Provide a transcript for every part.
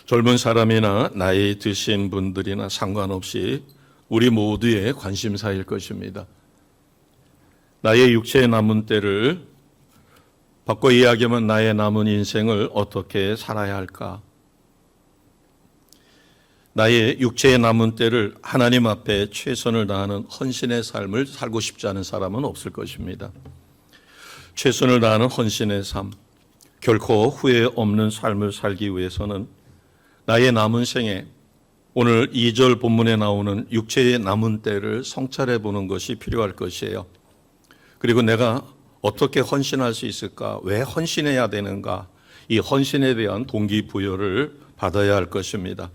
젊은 사람이나 나이 드신 분들이나 상관없이 우리 모두의 관심사일 것입니다. 나의 육체의 남은 때를 바꿔 이야기하면 나의 남은 인생을 어떻게 살아야 할까? 나의 육체의 남은 때를 하나님 앞에 최선을 다하는 헌신의 삶을 살고 싶지 않은 사람은 없을 것입니다. 최선을 다하는 헌신의 삶, 결코 후회 없는 삶을 살기 위해서는 나의 남은 생에 오늘 2절 본문에 나오는 육체의 남은 때를 성찰해 보는 것이 필요할 것이에요. 그리고 내가 어떻게 헌신할 수 있을까? 왜 헌신해야 되는가? 이 헌신에 대한 동기부여를 받아야 할 것입니다.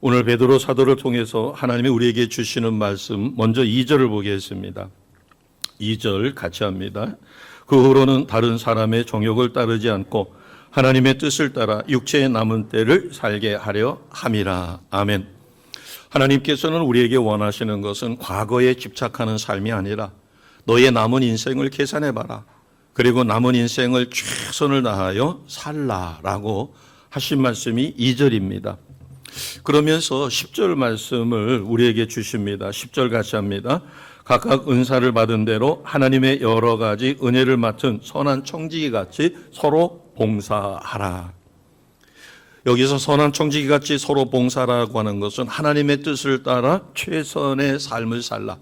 오늘 베드로 사도를 통해서 하나님이 우리에게 주시는 말씀, 먼저 2절을 보겠습니다. 2절 같이 합니다. 그 후로는 다른 사람의 정욕을 따르지 않고 하나님의 뜻을 따라 육체의 남은 때를 살게 하려 함이라. 아멘. 하나님께서는 우리에게 원하시는 것은 과거에 집착하는 삶이 아니라 너의 남은 인생을 계산해봐라. 그리고 남은 인생을 최선을 다하여 살라라고 하신 말씀이 2절입니다. 그러면서 10절 말씀을 우리에게 주십니다. 10절 같이 합니다. 각각 은사를 받은 대로 하나님의 여러 가지 은혜를 맡은 선한 청지기 같이 서로 봉사하라. 여기서 선한 청지기 같이 서로 봉사라고 하는 것은 하나님의 뜻을 따라 최선의 삶을 살라.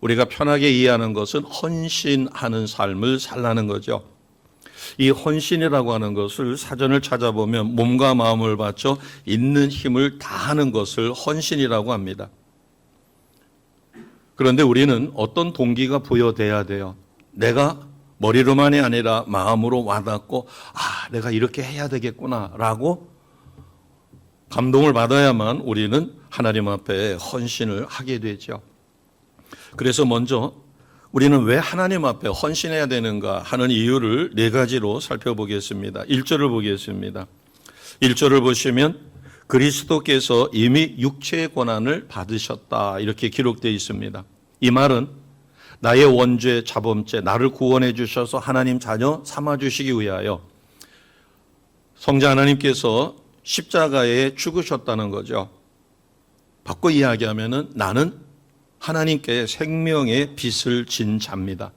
우리가 편하게 이해하는 것은 헌신하는 삶을 살라는 거죠. 이 헌신이라고 하는 것을 사전을 찾아보면 몸과 마음을 바쳐 있는 힘을 다하는 것을 헌신이라고 합니다. 그런데 우리는 어떤 동기가 부여돼야 돼요? 내가 머리로만이 아니라 마음으로 와닿고 내가 이렇게 해야 되겠구나라고 감동을 받아야만 우리는 하나님 앞에 헌신을 하게 되죠. 그래서 먼저 우리는 왜 하나님 앞에 헌신해야 되는가 하는 이유를 4가지로 살펴보겠습니다. 1절을 보겠습니다. 1절을 보시면 그리스도께서 이미 육체의 고난을 받으셨다 이렇게 기록되어 있습니다. 이 말은 나의 원죄, 자범죄, 나를 구원해 주셔서 하나님 자녀 삼아주시기 위하여 성자 하나님께서 십자가에 죽으셨다는 거죠. 바꿔 이야기하면 나는 하나님께 생명의 빚을 진 자입니다.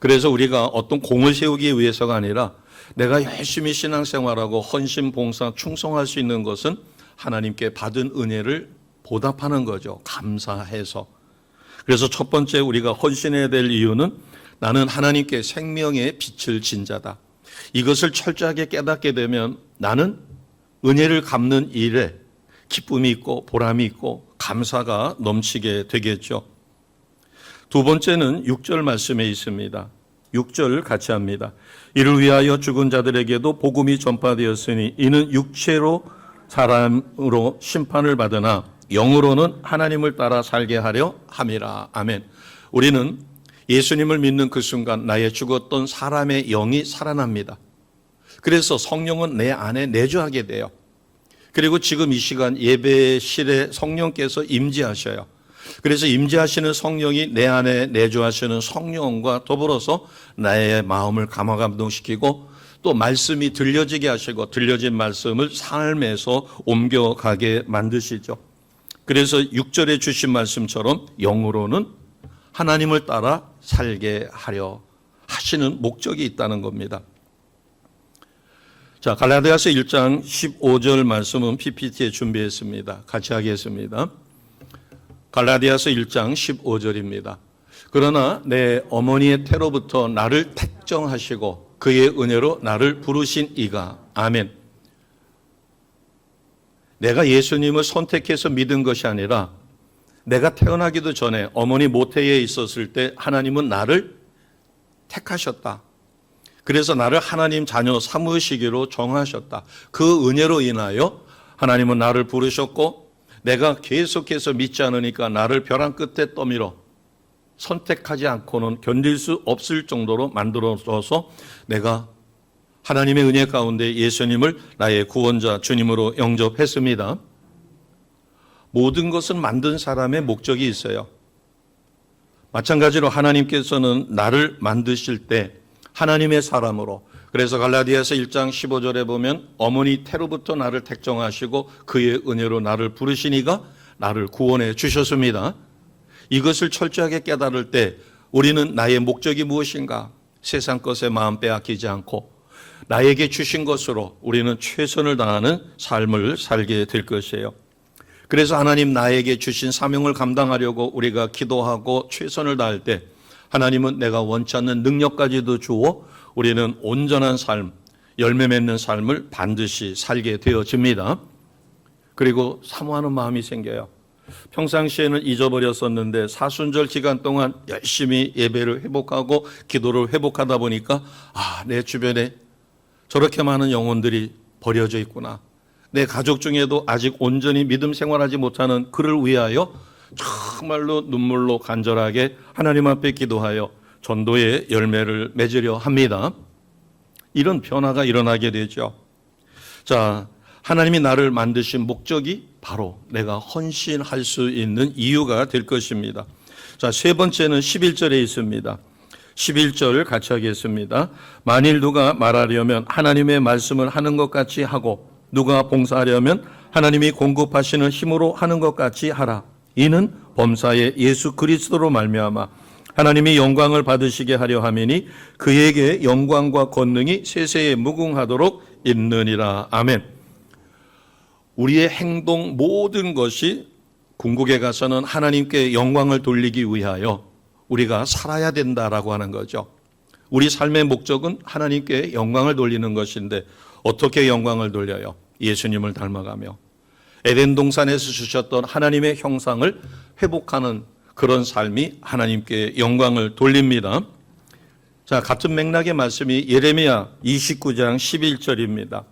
그래서 우리가 어떤 공을 세우기 위해서가 아니라 내가 열심히 신앙생활하고 헌신, 봉사, 충성할 수 있는 것은 하나님께 받은 은혜를 보답하는 거죠. 감사해서. 그래서 첫 번째 우리가 헌신해야 될 이유는 나는 하나님께 생명의 빚을 진 자다. 이것을 철저하게 깨닫게 되면 나는 은혜를 갚는 일에 기쁨이 있고 보람이 있고 감사가 넘치게 되겠죠. 두 번째는 6절 말씀에 있습니다. 6절 같이 합니다. 이를 위하여 죽은 자들에게도 복음이 전파되었으니 이는 육체로 사람으로 심판을 받으나 영으로는 하나님을 따라 살게 하려 함이라. 아멘. 우리는 예수님을 믿는 그 순간 나의 죽었던 사람의 영이 살아납니다. 그래서 성령은 내 안에 내주하게 돼요. 그리고 지금 이 시간 예배실에 성령께서 임재하셔요. 그래서 임재하시는 성령이 내 안에 내주하시는 성령과 더불어서 나의 마음을 감화감동시키고 또 말씀이 들려지게 하시고 들려진 말씀을 삶에서 옮겨가게 만드시죠. 그래서 6절에 주신 말씀처럼 영으로는 하나님을 따라 살게 하려 하시는 목적이 있다는 겁니다. 자, 갈라디아서 1장 15절 말씀은 PPT에 준비했습니다. 같이 하겠습니다. 갈라디아서 1장 15절입니다. 그러나 내 어머니의 태로부터 나를 택정하시고 그의 은혜로 나를 부르신 이가 아멘. 내가 예수님을 선택해서 믿은 것이 아니라 내가 태어나기도 전에 어머니 모태에 있었을 때 하나님은 나를 택하셨다. 그래서 나를 하나님 자녀 삼으시기로 정하셨다. 그 은혜로 인하여 하나님은 나를 부르셨고 내가 계속해서 믿지 않으니까 나를 벼랑 끝에 떠밀어 선택하지 않고는 견딜 수 없을 정도로 만들어줘서 내가 하나님의 은혜 가운데 예수님을 나의 구원자 주님으로 영접했습니다. 모든 것은 만든 사람의 목적이 있어요. 마찬가지로 하나님께서는 나를 만드실 때 하나님의 사람으로, 그래서 갈라디아서 1장 15절에 보면 어머니 태로부터 나를 택정하시고 그의 은혜로 나를 부르시니가 나를 구원해 주셨습니다. 이것을 철저하게 깨달을 때 우리는 나의 목적이 무엇인가? 세상 것에 마음 빼앗기지 않고 나에게 주신 것으로 우리는 최선을 다하는 삶을 살게 될 것이에요. 그래서 하나님 나에게 주신 사명을 감당하려고 우리가 기도하고 최선을 다할 때 하나님은 내가 원치 않는 능력까지도 주어 우리는 온전한 삶, 열매 맺는 삶을 반드시 살게 되어집니다. 그리고 사모하는 마음이 생겨요. 평상시에는 잊어버렸었는데 사순절 기간 동안 열심히 예배를 회복하고 기도를 회복하다 보니까 내 주변에 저렇게 많은 영혼들이 버려져 있구나. 내 가족 중에도 아직 온전히 믿음 생활하지 못하는 그를 위하여 정말로 눈물로 간절하게 하나님 앞에 기도하여 전도의 열매를 맺으려 합니다. 이런 변화가 일어나게 되죠. 자, 하나님이 나를 만드신 목적이 바로 내가 헌신할 수 있는 이유가 될 것입니다. 자, 세 번째는 11절에 있습니다. 11절 같이 하겠습니다. 만일 누가 말하려면 하나님의 말씀을 하는 것 같이 하고 누가 봉사하려면 하나님이 공급하시는 힘으로 하는 것 같이 하라. 이는 범사의 예수 그리스도로 말미암아 하나님이 영광을 받으시게 하려 함이니 그에게 영광과 권능이 세세에 무궁하도록 있느니라. 아멘. 우리의 행동 모든 것이 궁극에 가서는 하나님께 영광을 돌리기 위하여 우리가 살아야 된다라고 하는 거죠. 우리 삶의 목적은 하나님께 영광을 돌리는 것인데 어떻게 영광을 돌려요? 예수님을 닮아가며 에덴 동산에서 주셨던 하나님의 형상을 회복하는 그런 삶이 하나님께 영광을 돌립니다. 자, 같은 맥락의 말씀이 예레미야 29장 11절입니다.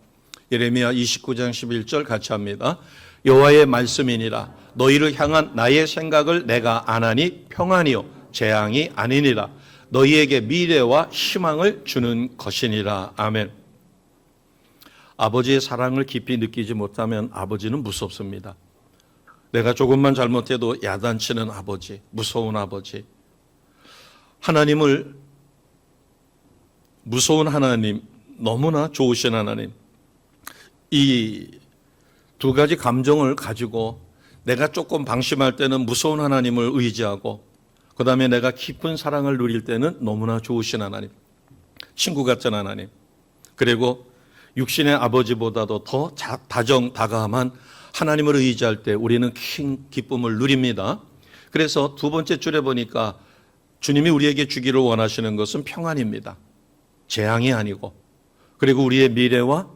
예레미야 29장 11절 같이 합니다. 여호와의 말씀이니라 너희를 향한 나의 생각을 내가 아나니 평안이요 재앙이 아니니라 너희에게 미래와 희망을 주는 것이니라. 아멘. 아버지의 사랑을 깊이 느끼지 못하면 아버지는 무섭습니다. 내가 조금만 잘못해도 야단치는 아버지, 무서운 아버지. 하나님을 무서운 하나님, 너무나 좋으신 하나님. 이 두 가지 감정을 가지고 내가 조금 방심할 때는 무서운 하나님을 의지하고 그 다음에 내가 깊은 사랑을 누릴 때는 너무나 좋으신 하나님, 친구 같은 하나님, 그리고 육신의 아버지보다도 더 다정다감한 하나님을 의지할 때 우리는 큰 기쁨을 누립니다. 그래서 두 번째 줄에 보니까 주님이 우리에게 주기를 원하시는 것은 평안입니다. 재앙이 아니고, 그리고 우리의 미래와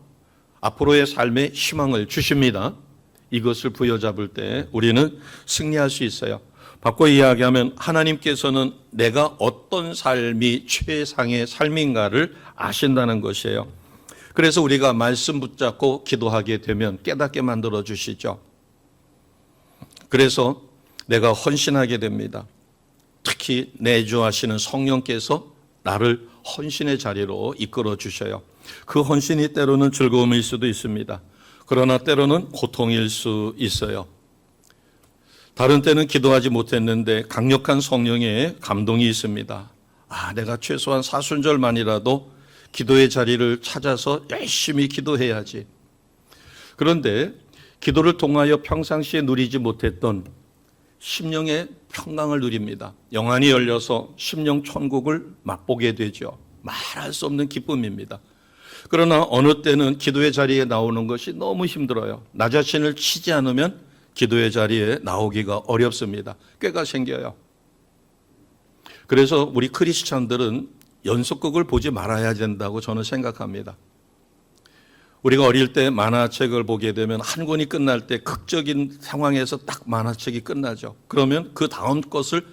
앞으로의 삶의 희망을 주십니다. 이것을 부여잡을 때 우리는 승리할 수 있어요. 바꿔 이야기하면 하나님께서는 내가 어떤 삶이 최상의 삶인가를 아신다는 것이에요. 그래서 우리가 말씀 붙잡고 기도하게 되면 깨닫게 만들어 주시죠. 그래서 내가 헌신하게 됩니다. 특히 내주하시는 성령께서 나를 헌신의 자리로 이끌어 주셔요. 그 헌신이 때로는 즐거움일 수도 있습니다. 그러나 때로는 고통일 수 있어요. 다른 때는 기도하지 못했는데 강력한 성령의 감동이 있습니다. 내가 최소한 사순절만이라도 기도의 자리를 찾아서 열심히 기도해야지. 그런데 기도를 통하여 평상시에 누리지 못했던 심령의 평강을 누립니다. 영안이 열려서 심령 천국을 맛보게 되죠. 말할 수 없는 기쁨입니다. 그러나 어느 때는 기도의 자리에 나오는 것이 너무 힘들어요. 나 자신을 치지 않으면 기도의 자리에 나오기가 어렵습니다. 꾀가 생겨요. 그래서 우리 크리스찬들은 연속극을 보지 말아야 된다고 저는 생각합니다. 우리가 어릴 때 만화책을 보게 되면 한 권이 끝날 때 극적인 상황에서 딱 만화책이 끝나죠. 그러면 그 다음 것을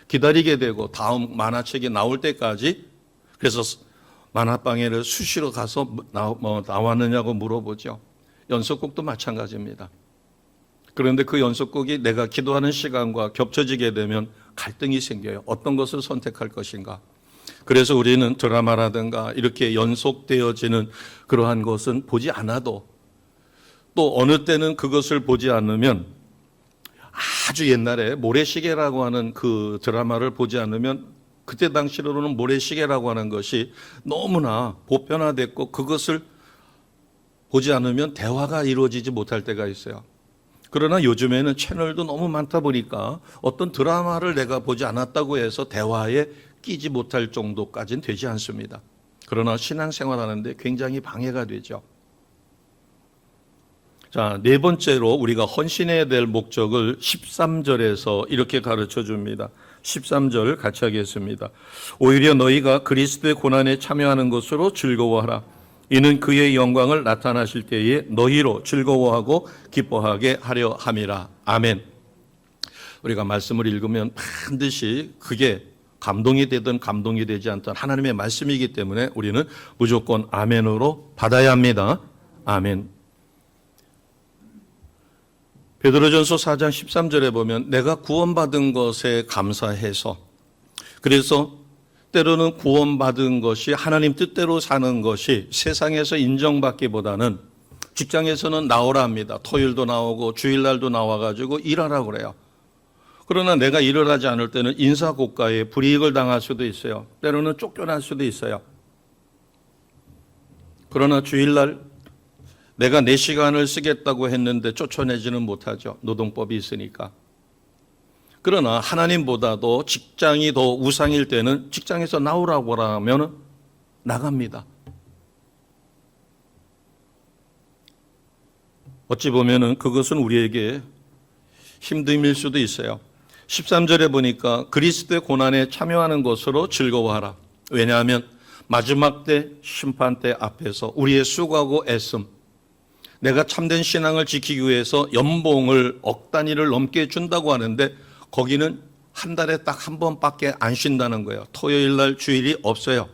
기다리게 되고 다음 만화책이 나올 때까지, 그래서 만화방에를 수시로 가서 나왔느냐고 물어보죠. 연속극도 마찬가지입니다. 그런데 그 연속극이 내가 기도하는 시간과 겹쳐지게 되면 갈등이 생겨요. 어떤 것을 선택할 것인가. 그래서 우리는 드라마라든가 이렇게 연속되어지는 그러한 것은 보지 않아도, 또 어느 때는 그것을 보지 않으면, 아주 옛날에 모래시계라고 하는 그 드라마를 보지 않으면 그때 당시로는 모래시계라고 하는 것이 너무나 보편화됐고 그것을 보지 않으면 대화가 이루어지지 못할 때가 있어요. 그러나 요즘에는 채널도 너무 많다 보니까 어떤 드라마를 내가 보지 않았다고 해서 대화에 끼지 못할 정도까지는 되지 않습니다. 그러나 신앙생활하는데 굉장히 방해가 되죠. 자, 네 번째로 우리가 헌신해야 될 목적을 13절에서 이렇게 가르쳐 줍니다. 13절 같이 하겠습니다. 오히려 너희가 그리스도의 고난에 참여하는 것으로 즐거워하라. 이는 그의 영광을 나타나실 때에 너희로 즐거워하고 기뻐하게 하려 함이라. 아멘. 우리가 말씀을 읽으면 반드시 그게 감동이 되든 감동이 되지 않든 하나님의 말씀이기 때문에 우리는 무조건 아멘으로 받아야 합니다. 아멘. 베드로전서 4장 13절에 보면 내가 구원받은 것에 감사해서, 그래서 때로는 구원받은 것이 하나님 뜻대로 사는 것이 세상에서 인정받기보다는 직장에서는 나오라 합니다. 토요일도 나오고 주일날도 나와가지고 일하라고 그래요. 그러나 내가 일을 하지 않을 때는 인사고과에 불이익을 당할 수도 있어요. 때로는 쫓겨날 수도 있어요. 그러나 주일날 내가 내 시간을 쓰겠다고 했는데 쫓아내지는 못하죠. 노동법이 있으니까. 그러나 하나님보다도 직장이 더 우상일 때는 직장에서 나오라고 하면 나갑니다. 어찌 보면은 그것은 우리에게 힘듦일 수도 있어요. 13절에 보니까 그리스도의 고난에 참여하는 것으로 즐거워하라. 왜냐하면 마지막 때 심판 때 앞에서 우리의 수고하고 애씀, 내가 참된 신앙을 지키기 위해서 연봉을 억 단위를 넘게 준다고 하는데 거기는 한 달에 딱 한 번밖에 안 쉰다는 거예요. 토요일 날 주일이 없어요.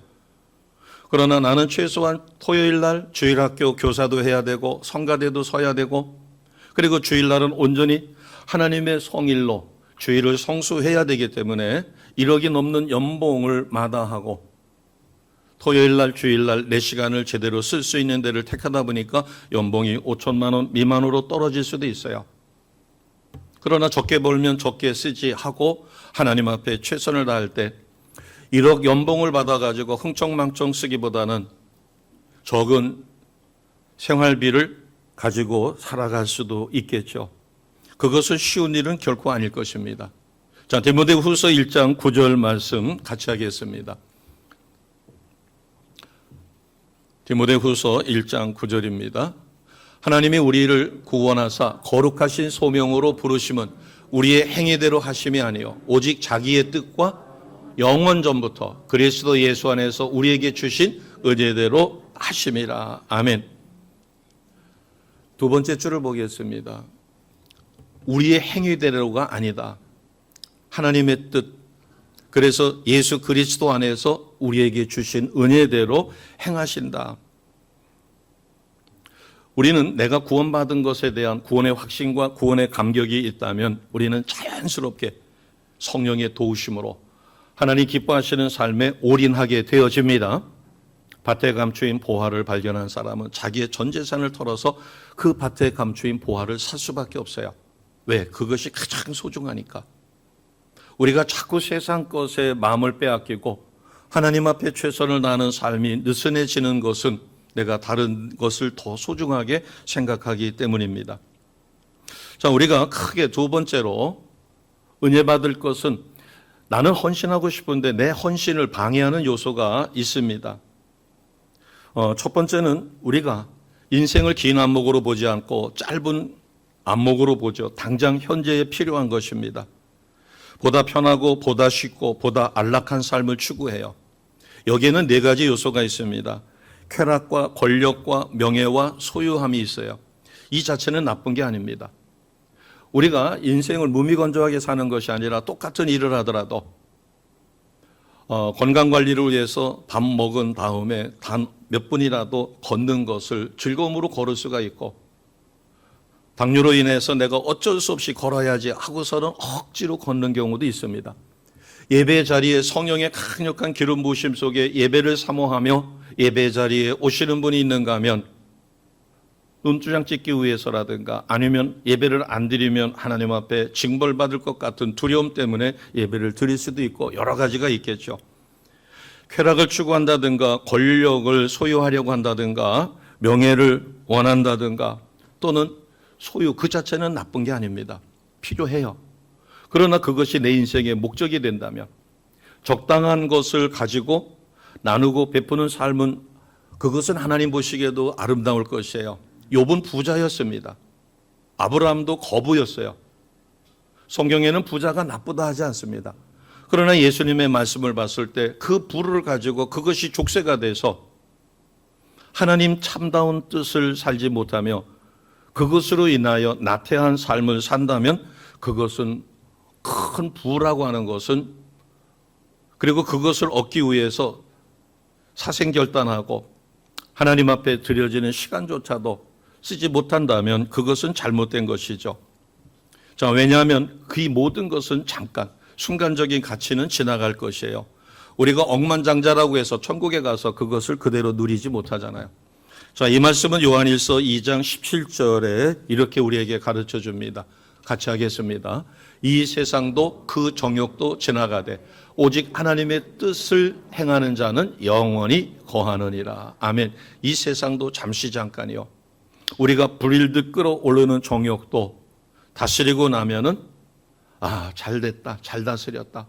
그러나 나는 최소한 토요일 날 주일학교 교사도 해야 되고 성가대도 서야 되고 그리고 주일날은 온전히 하나님의 성일로 주일을 성수해야 되기 때문에 1억이 넘는 연봉을 마다하고 토요일 날 주일 날 내 시간을 제대로 쓸 수 있는 데를 택하다 보니까 연봉이 5천만 원 미만으로 떨어질 수도 있어요. 그러나 적게 벌면 적게 쓰지 하고 하나님 앞에 최선을 다할 때 1억 연봉을 받아가지고 흥청망청 쓰기보다는 적은 생활비를 가지고 살아갈 수도 있겠죠. 그것은 쉬운 일은 결코 아닐 것입니다. 자, 디모데후서 1장 9절 말씀 같이 하겠습니다. 디모데후서 1장 9절입니다. 하나님이 우리를 구원하사 거룩하신 소명으로 부르심은 우리의 행위대로 하심이 아니요 오직 자기의 뜻과 영원 전부터 그리스도 예수 안에서 우리에게 주신 은혜대로 하심이라. 아멘. 두 번째 줄을 보겠습니다. 우리의 행위대로가 아니다. 하나님의 뜻, 그래서 예수 그리스도 안에서 우리에게 주신 은혜대로 행하신다. 우리는 내가 구원받은 것에 대한 구원의 확신과 구원의 감격이 있다면 우리는 자연스럽게 성령의 도우심으로 하나님 기뻐하시는 삶에 올인하게 되어집니다. 밭에 감추인 보화를 발견한 사람은 자기의 전 재산을 털어서 그 밭에 감추인 보화를 살 수밖에 없어요. 왜? 그것이 가장 소중하니까. 우리가 자꾸 세상 것에 마음을 빼앗기고 하나님 앞에 최선을 다하는 삶이 느슨해지는 것은 내가 다른 것을 더 소중하게 생각하기 때문입니다. 자, 우리가 크게 두 번째로 은혜 받을 것은 나는 헌신하고 싶은데 내 헌신을 방해하는 요소가 있습니다. 첫 번째는 우리가 인생을 긴 안목으로 보지 않고 짧은 안목으로 보죠. 당장 현재에 필요한 것입니다. 보다 편하고 보다 쉽고 보다 안락한 삶을 추구해요. 여기에는 네 가지 요소가 있습니다. 쾌락과 권력과 명예와 소유함이 있어요. 이 자체는 나쁜 게 아닙니다. 우리가 인생을 무미건조하게 사는 것이 아니라 똑같은 일을 하더라도 건강관리를 위해서 밥 먹은 다음에 단 몇 분이라도 걷는 것을 즐거움으로 걸을 수가 있고 당뇨로 인해서 내가 어쩔 수 없이 걸어야지 하고서는 억지로 걷는 경우도 있습니다. 예배 자리에 성령의 강력한 기름 부으심 속에 예배를 사모하며 예배 자리에 오시는 분이 있는가 하면 눈두장 찍기 위해서라든가 아니면 예배를 안 드리면 하나님 앞에 징벌받을 것 같은 두려움 때문에 예배를 드릴 수도 있고 여러 가지가 있겠죠. 쾌락을 추구한다든가 권력을 소유하려고 한다든가 명예를 원한다든가 또는 소유 그 자체는 나쁜 게 아닙니다. 필요해요. 그러나 그것이 내 인생의 목적이 된다면 적당한 것을 가지고 나누고 베푸는 삶은 그것은 하나님 보시기에도 아름다울 것이에요. 욥은 부자였습니다. 아브라함도 거부였어요. 성경에는 부자가 나쁘다 하지 않습니다. 그러나 예수님의 말씀을 봤을 때 그 부를 가지고 그것이 족쇄가 돼서 하나님 참다운 뜻을 살지 못하며 그것으로 인하여 나태한 삶을 산다면 그것은 큰 부라고 하는 것은 그리고 그것을 얻기 위해서 사생결단하고 하나님 앞에 드려지는 시간조차도 쓰지 못한다면 그것은 잘못된 것이죠. 자, 왜냐하면 그 모든 것은 잠깐 순간적인 가치는 지나갈 것이에요. 우리가 억만장자라고 해서 천국에 가서 그것을 그대로 누리지 못하잖아요. 자, 이 말씀은 요한일서 2장 17절에 이렇게 우리에게 가르쳐 줍니다. 같이 하겠습니다. 이 세상도 그 정욕도 지나가되 오직 하나님의 뜻을 행하는 자는 영원히 거하느니라. 아멘. 이 세상도 잠시 잠깐이요. 우리가 불일듯 끌어오르는 정욕도 다스리고 나면은 잘 됐다, 잘 다스렸다.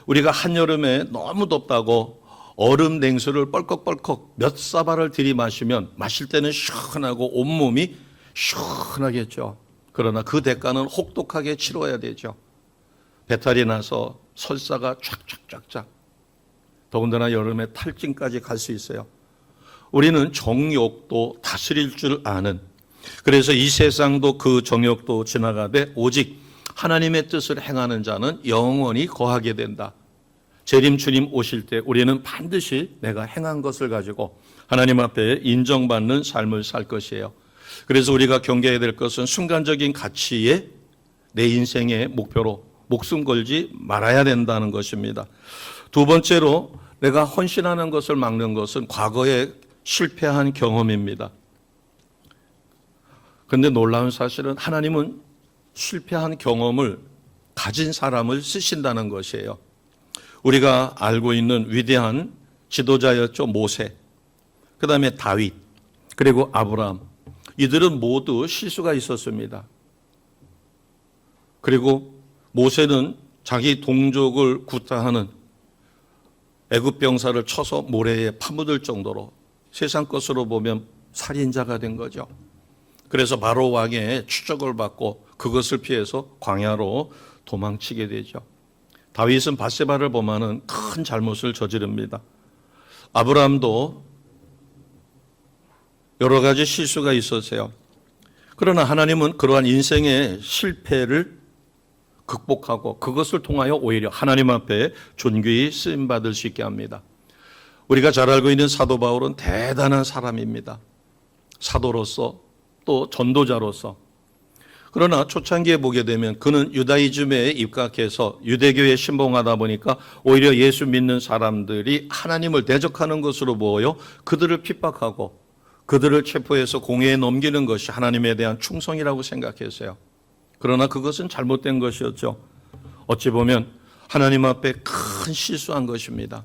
우리가 한여름에 너무 덥다고 얼음 냉수를 뻘컥뻘컥 몇 사발을 들이마시면 마실 때는 시원하고 온몸이 시원하겠죠. 그러나 그 대가는 혹독하게 치러야 되죠. 배탈이 나서 설사가 쫙쫙쫙쫙. 더군다나 여름에 탈진까지 갈 수 있어요. 우리는 정욕도 다스릴 줄 아는, 그래서 이 세상도 그 정욕도 지나가되 오직 하나님의 뜻을 행하는 자는 영원히 거하게 된다. 재림 주님 오실 때 우리는 반드시 내가 행한 것을 가지고 하나님 앞에 인정받는 삶을 살 것이에요. 그래서 우리가 경계해야 될 것은 순간적인 가치에 내 인생의 목표로 목숨 걸지 말아야 된다는 것입니다. 두 번째로 내가 헌신하는 것을 막는 것은 과거에 실패한 경험입니다. 그런데 놀라운 사실은 하나님은 실패한 경험을 가진 사람을 쓰신다는 것이에요. 우리가 알고 있는 위대한 지도자였죠. 모세, 그 다음에 다윗, 그리고 아브라함. 이들은 모두 실수가 있었습니다. 그리고 모세는 자기 동족을 구타하는 애굽 병사를 쳐서 모래에 파묻을 정도로 세상 것으로 보면 살인자가 된 거죠. 그래서 바로 왕의 추적을 받고 그것을 피해서 광야로 도망치게 되죠. 다윗은 밧세바를 범하는 큰 잘못을 저지릅니다. 아브라함도 여러 가지 실수가 있었어요. 그러나 하나님은 그러한 인생의 실패를 극복하고 그것을 통하여 오히려 하나님 앞에 존귀히 쓰임받을 수 있게 합니다. 우리가 잘 알고 있는 사도 바울은 대단한 사람입니다. 사도로서 또 전도자로서. 그러나 초창기에 보게 되면 그는 유다이즘에 입각해서 유대교에 신봉하다 보니까 오히려 예수 믿는 사람들이 하나님을 대적하는 것으로 보여 그들을 핍박하고 그들을 체포해서 공회에 넘기는 것이 하나님에 대한 충성이라고 생각했어요. 그러나 그것은 잘못된 것이었죠. 어찌 보면 하나님 앞에 큰 실수한 것입니다.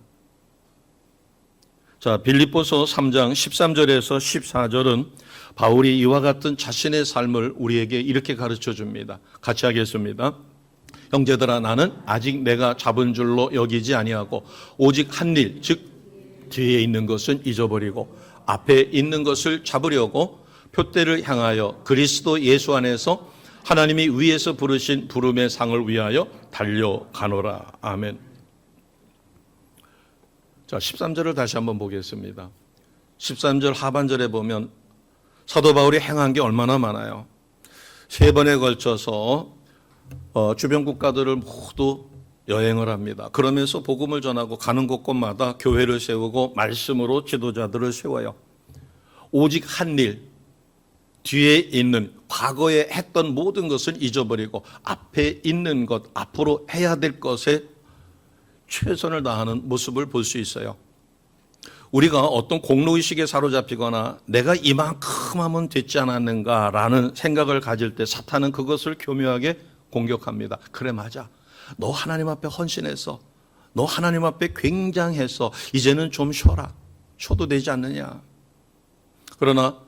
자, 빌립보서 3장 13절에서 14절은 바울이 이와 같은 자신의 삶을 우리에게 이렇게 가르쳐 줍니다. 같이 하겠습니다. 형제들아, 나는 아직 내가 잡은 줄로 여기지 아니하고 오직 한 일, 즉 뒤에 있는 것은 잊어버리고 앞에 있는 것을 잡으려고 표대를 향하여 그리스도 예수 안에서 하나님이 위에서 부르신 부름의 상을 위하여 달려가노라. 아멘. 자, 13절을 다시 한번 보겠습니다. 13절 하반절에 보면 사도 바울이 행한 게 얼마나 많아요. 3번에 걸쳐서 주변 국가들을 모두 여행을 합니다. 그러면서 복음을 전하고 가는 곳곳마다 교회를 세우고 말씀으로 지도자들을 세워요. 오직 한 일, 뒤에 있는 과거에 했던 모든 것을 잊어버리고 앞에 있는 것, 앞으로 해야 될 것에 최선을 다하는 모습을 볼 수 있어요. 우리가 어떤 공로의식에 사로잡히거나 내가 이만큼 하면 됐지 않았는가라는 생각을 가질 때 사탄은 그것을 교묘하게 공격합니다. 그래, 맞아. 너 하나님 앞에 헌신했어. 너 하나님 앞에 굉장했어. 이제는 좀 쉬어라. 쉬어도 되지 않느냐. 그러나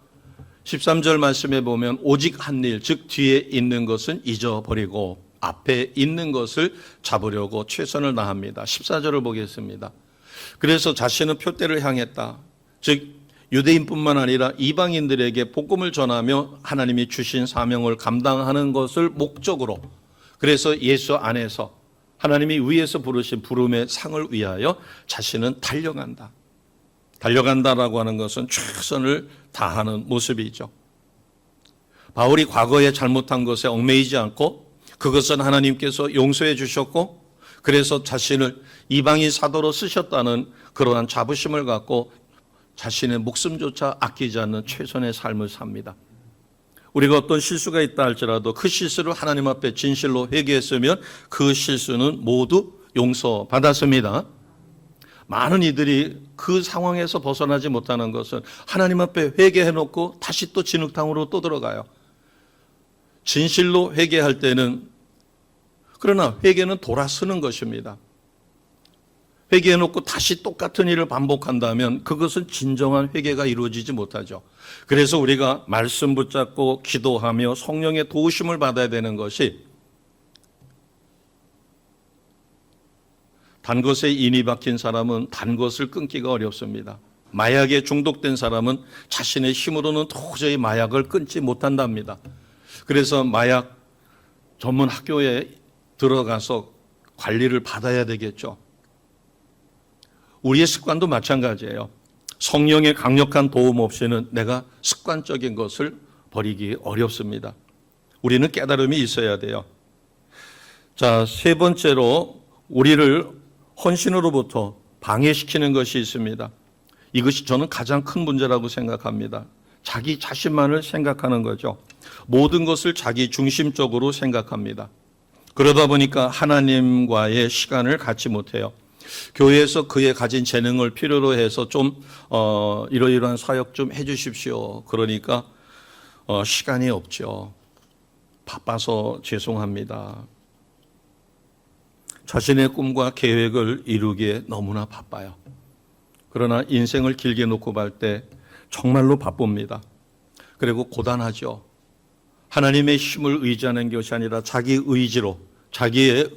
13절 말씀에 보면 오직 한 일, 즉 뒤에 있는 것은 잊어버리고 앞에 있는 것을 잡으려고 최선을 다합니다. 14절을 보겠습니다. 그래서 자신은 표대를 향했다. 즉 유대인뿐만 아니라 이방인들에게 복음을 전하며 하나님이 주신 사명을 감당하는 것을 목적으로, 그래서 예수 안에서 하나님이 위에서 부르신 부름의 상을 위하여 자신은 달려간다. 달려간다라고 하는 것은 최선을 다하는 모습이죠. 바울이 과거에 잘못한 것에 얽매이지 않고 그것은 하나님께서 용서해 주셨고 그래서 자신을 이방인 사도로 쓰셨다는 그러한 자부심을 갖고 자신의 목숨조차 아끼지 않는 최선의 삶을 삽니다. 우리가 어떤 실수가 있다 할지라도 그 실수를 하나님 앞에 진실로 회개했으면 그 실수는 모두 용서받았습니다. 많은 이들이 그 상황에서 벗어나지 못하는 것은 하나님 앞에 회개해놓고 다시 또 진흙탕으로 또 들어가요. 진실로 회개할 때는, 그러나 회개는 돌아서는 것입니다. 회개해놓고 다시 똑같은 일을 반복한다면 그것은 진정한 회개가 이루어지지 못하죠. 그래서 우리가 말씀 붙잡고 기도하며 성령의 도우심을 받아야 되는 것이, 단 것에 인이 박힌 사람은 단 것을 끊기가 어렵습니다. 마약에 중독된 사람은 자신의 힘으로는 도저히 마약을 끊지 못한답니다. 그래서 마약 전문 학교에 들어가서 관리를 받아야 되겠죠. 우리의 습관도 마찬가지예요. 성령의 강력한 도움 없이는 내가 습관적인 것을 버리기 어렵습니다. 우리는 깨달음이 있어야 돼요. 자, 세 번째로 우리를 헌신으로부터 방해시키는 것이 있습니다. 이것이 저는 가장 큰 문제라고 생각합니다. 자기 자신만을 생각하는 거죠. 모든 것을 자기 중심적으로 생각합니다. 그러다 보니까 하나님과의 시간을 갖지 못해요. 교회에서 그의 가진 재능을 필요로 해서 좀 이러이러한 사역 좀 해주십시오. 그러니까 시간이 없죠. 바빠서 죄송합니다. 자신의 꿈과 계획을 이루기에 너무나 바빠요. 그러나 인생을 길게 놓고 볼 때 정말로 바쁩니다. 그리고 고단하죠. 하나님의 힘을 의지하는 것이 아니라 자기 의지로, 자기의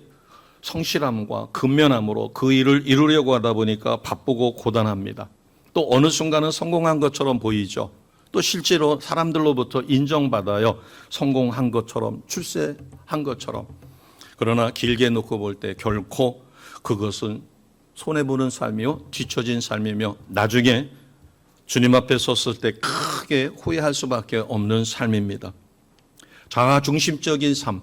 성실함과 근면함으로 그 일을 이루려고 하다 보니까 바쁘고 고단합니다. 또 어느 순간은 성공한 것처럼 보이죠. 또 실제로 사람들로부터 인정받아요. 성공한 것처럼, 출세한 것처럼. 그러나 길게 놓고 볼 때 결코 그것은 손해보는 삶이요, 뒤처진 삶이며 나중에 주님 앞에 섰을 때 크게 후회할 수밖에 없는 삶입니다. 자아중심적인 삶,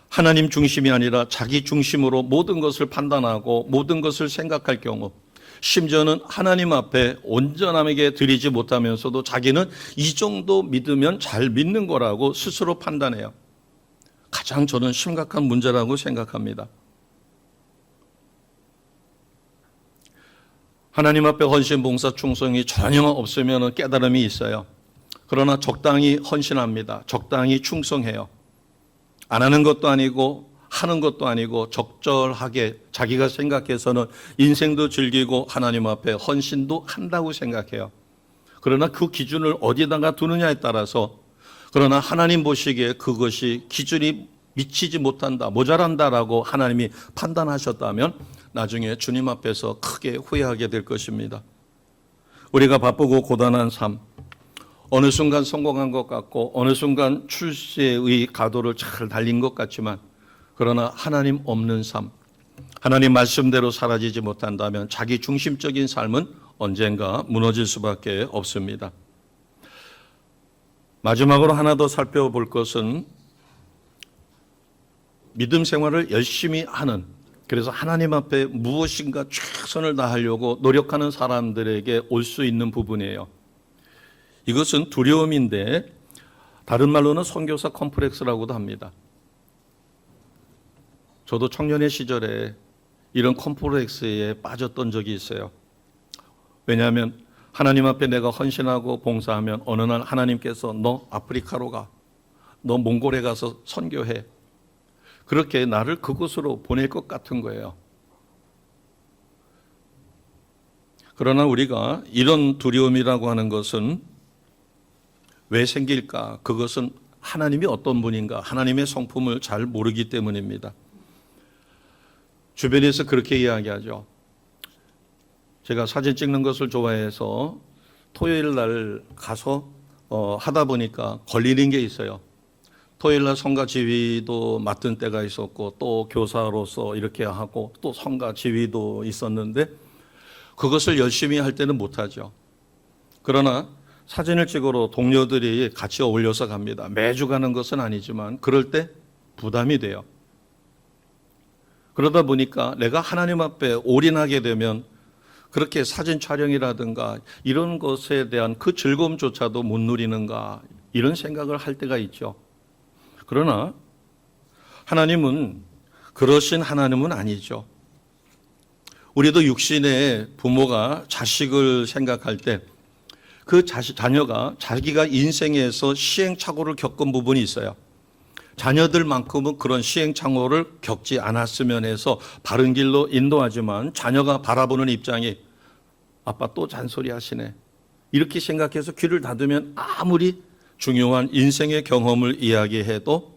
하나님 중심이 아니라 자기 중심으로 모든 것을 판단하고 모든 것을 생각할 경우, 심지어는 하나님 앞에 온전함에게 드리지 못하면서도 자기는 이 정도 믿으면 잘 믿는 거라고 스스로 판단해요. 가장 저는 심각한 문제라고 생각합니다. 하나님 앞에 헌신, 봉사, 충성이 전혀 없으면 깨달음이 있어요. 그러나 적당히 헌신합니다. 적당히 충성해요. 안 하는 것도 아니고 하는 것도 아니고 적절하게 자기가 생각해서는 인생도 즐기고 하나님 앞에 헌신도 한다고 생각해요. 그러나 그 기준을 어디다가 두느냐에 따라서, 그러나 하나님 보시기에 그것이 기준이 미치지 못한다, 모자란다라고 하나님이 판단하셨다면 나중에 주님 앞에서 크게 후회하게 될 것입니다. 우리가 바쁘고 고단한 삶, 어느 순간 성공한 것 같고 어느 순간 출세의 가도를 잘 달린 것 같지만, 그러나 하나님 없는 삶, 하나님 말씀대로 사라지지 못한다면 자기 중심적인 삶은 언젠가 무너질 수밖에 없습니다. 마지막으로 하나 더 살펴볼 것은 믿음 생활을 열심히 하는, 그래서 하나님 앞에 무엇인가 최선을 다하려고 노력하는 사람들에게 올 수 있는 부분이에요. 이것은 두려움인데 다른 말로는 선교사 컴플렉스라고도 합니다. 저도 청년의 시절에 이런 컴플렉스에 빠졌던 적이 있어요. 왜냐하면 하나님 앞에 내가 헌신하고 봉사하면 어느 날 하나님께서 너 아프리카로 가, 너 몽골에 가서 선교해. 그렇게 나를 그곳으로 보낼 것 같은 거예요. 그러나 우리가 이런 두려움이라고 하는 것은 왜 생길까? 그것은 하나님이 어떤 분인가, 하나님의 성품을 잘 모르기 때문입니다. 주변에서 그렇게 이야기하죠. 제가 사진 찍는 것을 좋아해서 토요일 날 가서 하다 보니까 걸리는 게 있어요. 토요일 날 성가 지휘도 맡은 때가 있었고 또 교사로서 이렇게 하고 또 성가 지휘도 있었는데 그것을 열심히 할 때는 못하죠. 그러나 사진을 찍으러 동료들이 같이 어울려서 갑니다. 매주 가는 것은 아니지만 그럴 때 부담이 돼요. 그러다 보니까 내가 하나님 앞에 올인하게 되면 그렇게 사진 촬영이라든가 이런 것에 대한 그 즐거움조차도 못 누리는가 이런 생각을 할 때가 있죠. 그러나 하나님은 그러신 하나님은 아니죠. 우리도 육신의 부모가 자식을 생각할 때 그 자녀가 자기가 인생에서 시행착오를 겪은 부분이 있어요. 자녀들만큼은 그런 시행착오를 겪지 않았으면 해서 바른 길로 인도하지만 자녀가 바라보는 입장이 아빠 또 잔소리 하시네. 이렇게 생각해서 귀를 닫으면 아무리 중요한 인생의 경험을 이야기해도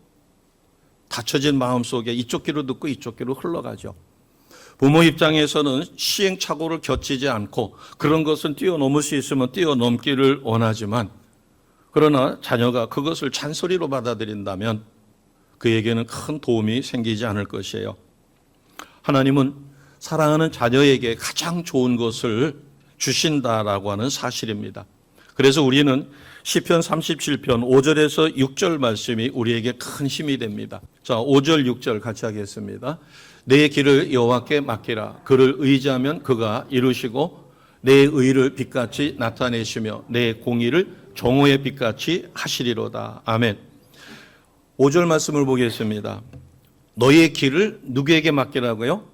닫혀진 마음속에 이쪽 귀로 듣고 이쪽 귀로 흘러가죠. 부모 입장에서는 시행착오를 겪지 않고 그런 것은 뛰어넘을 수 있으면 뛰어넘기를 원하지만 그러나 자녀가 그것을 잔소리로 받아들인다면 그에게는 큰 도움이 생기지 않을 것이에요. 하나님은 사랑하는 자녀에게 가장 좋은 것을 주신다라고 하는 사실입니다. 그래서 우리는 시편 37편 5절에서 6절 말씀이 우리에게 큰 힘이 됩니다. 자, 5절 6절 같이 하겠습니다. 내 길을 여호와께 맡기라. 그를 의지하면 그가 이루시고 내 의를 빛같이 나타내시며 내 공의를 정오의 빛같이 하시리로다. 아멘. 5절 말씀을 보겠습니다. 너의 길을 누구에게 맡기라고요?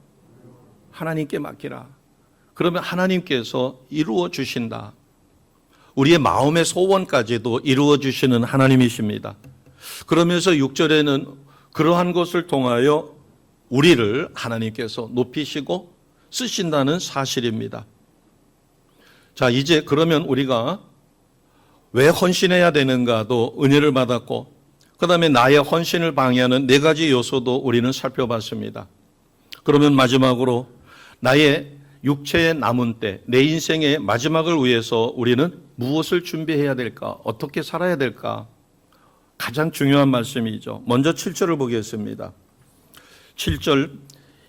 하나님께 맡기라. 그러면 하나님께서 이루어 주신다. 우리의 마음의 소원까지도 이루어 주시는 하나님이십니다. 그러면서 6절에는 그러한 것을 통하여 우리를 하나님께서 높이시고 쓰신다는 사실입니다. 자, 이제 그러면 우리가 왜 헌신해야 되는가도 은혜를 받았고 그 다음에 나의 헌신을 방해하는 네 가지 요소도 우리는 살펴봤습니다. 그러면 마지막으로 나의 육체의 남은 때, 내 인생의 마지막을 위해서 우리는 무엇을 준비해야 될까? 어떻게 살아야 될까? 가장 중요한 말씀이죠. 먼저 7절을 보겠습니다. 7절,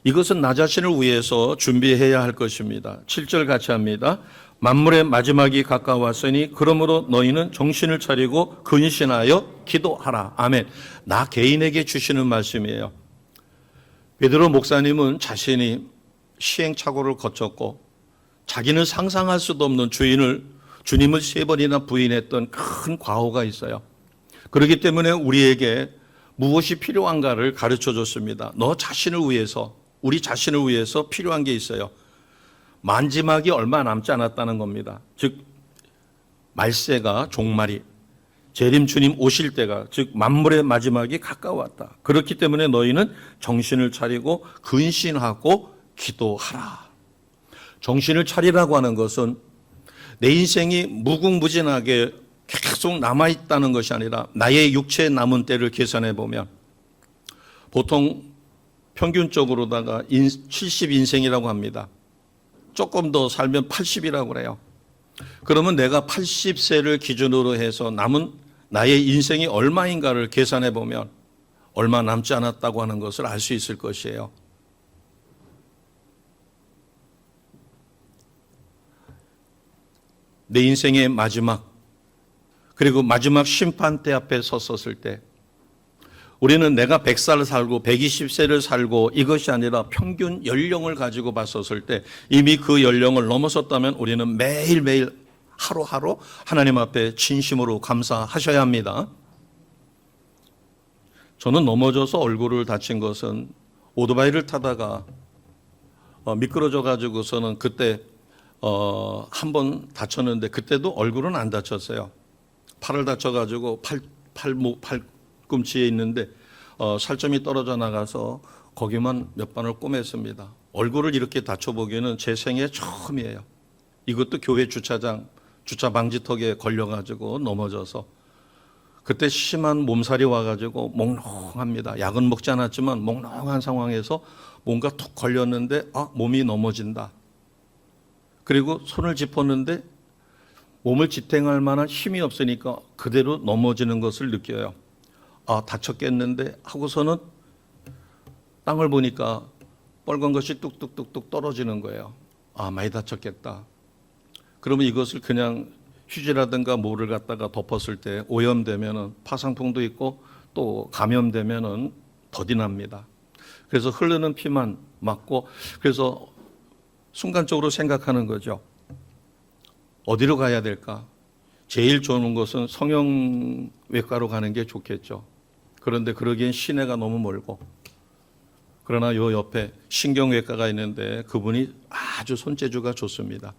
이것은 나 자신을 위해서 준비해야 할 것입니다. 7절 같이 합니다. 만물의 마지막이 가까웠으니 그러므로 너희는 정신을 차리고 근신하여 기도하라. 아멘. 나 개인에게 주시는 말씀이에요. 베드로 목사님은 자신이 시행착오를 거쳤고 자기는 상상할 수도 없는 주님을 3번이나 부인했던 큰 과오가 있어요. 그렇기 때문에 우리에게 무엇이 필요한가를 가르쳐 줬습니다. 너 자신을 위해서, 우리 자신을 위해서 필요한 게 있어요. 만지막이 얼마 남지 않았다는 겁니다. 즉 말세가 종말이, 재림 주님 오실 때가, 즉 만물의 마지막이 가까웠다. 그렇기 때문에 너희는 정신을 차리고 근신하고 기도하라. 정신을 차리라고 하는 것은 내 인생이 무궁무진하게 계속 남아있다는 것이 아니라 나의 육체의 남은 때를 계산해 보면 보통 평균적으로다가 70인생이라고 합니다. 조금 더 살면 80이라고 그래요. 그러면 내가 80세를 기준으로 해서 남은 나의 인생이 얼마인가를 계산해 보면 얼마 남지 않았다고 하는 것을 알 수 있을 것이에요. 내 인생의 마지막, 그리고 마지막 심판대 앞에 섰었을 때 우리는 내가 100살 살고 120세를 살고 이것이 아니라 평균 연령을 가지고 봤었을 때 이미 그 연령을 넘어섰다면 우리는 매일매일 하루하루 하나님 앞에 진심으로 감사하셔야 합니다. 저는 넘어져서 얼굴을 다친 것은 오토바이를 타다가 미끄러져 가지고서는 그때 한 번 다쳤는데 그때도 얼굴은 안 다쳤어요. 팔을 다쳐가지고 팔꿈치에 있는데 살점이 떨어져 나가서 거기만 몇 번을 꼬맸습니다. 얼굴을 이렇게 다쳐보기에는 제 생애 처음이에요. 이것도 교회 주차 방지턱에 걸려가지고 넘어져서 그때 심한 몸살이 와가지고 몽롱합니다. 약은 먹지 않았지만 몽롱한 상황에서 뭔가 툭 걸렸는데 몸이 넘어진다. 그리고 손을 짚었는데 몸을 지탱할 만한 힘이 없으니까 그대로 넘어지는 것을 느껴요. 다쳤겠는데 하고서는 땅을 보니까 빨간 것이 뚝뚝뚝뚝 떨어지는 거예요. 많이 다쳤겠다. 그러면 이것을 그냥 휴지라든가 뭐를 갖다가 덮었을 때 오염되면은 파상풍도 있고 또 감염되면은 더디 납니다. 그래서 흐르는 피만 맞고 그래서 순간적으로 생각하는 거죠. 어디로 가야 될까? 제일 좋은 것은 성형외과로 가는 게 좋겠죠. 그런데 그러기엔 시내가 너무 멀고 그러나 요 옆에 신경외과가 있는데 그분이 아주 손재주가 좋습니다.